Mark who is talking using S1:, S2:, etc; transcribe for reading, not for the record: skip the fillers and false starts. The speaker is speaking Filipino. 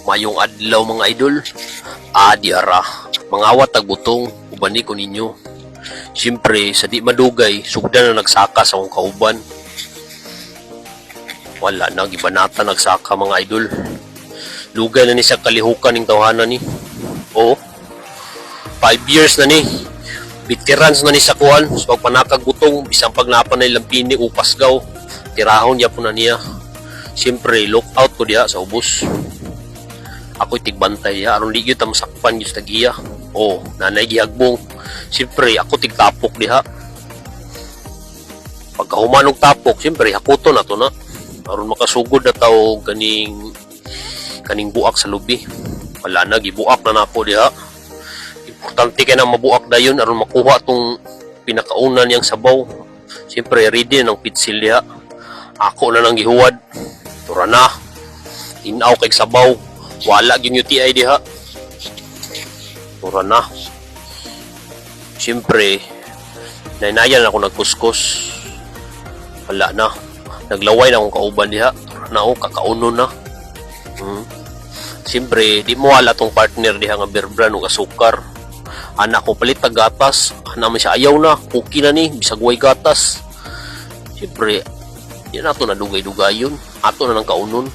S1: Mayong adlaw mga idol. Diara. Mangawat tagbutong, ubani ko ninyo. Siyempre, sa di madugay, sugdan na nagsaka sa akong kauban. Wala na, gibanata nagsaka mga idol. Lugay na ni sa kalihukan ng tawanan ni. Oo. 5 years na ni. Veterans na ni sa kuhan. So, pagpanakag butong, bisang pagnapan na ilang pini, upasgaw. Tirahon niya po na niya. Siyempre, look out ko diya sa ubos. Ako'y tigbantay ya. Aron di yun tamasakpan yung tagiya. Oo, nanay gihagbong. Siyempre, ako tigtapok diha. Pagka humanog tapok, siyempre, hakuto na to na. Aron makasugod na tao kaning buak sa lubi. Wala na, gibuak na napo diha. Importante kaya na mabuak na yun. Aron makuha tong pinakaunan niyang sabaw. Siyempre, ready na ng pitsil diha. Ako na nang gihuwad. Tura na. Hinaw kay sabaw. Wala gyud UTI diha. Tura na. Siyempre, nainayan ako nagkuskus. Wala na. Naglaway na akong kauban diha. Tura na ako, kakauno na. Siyempre, di mo wala tong partner diha nga berbran o asukar. Anak ko palit tag gatas. Naman siya ayaw na. Cookie na ni. Bisag way gatas. Siyempre, yan ato na dugay-dugayon. Ato na ng kaunon.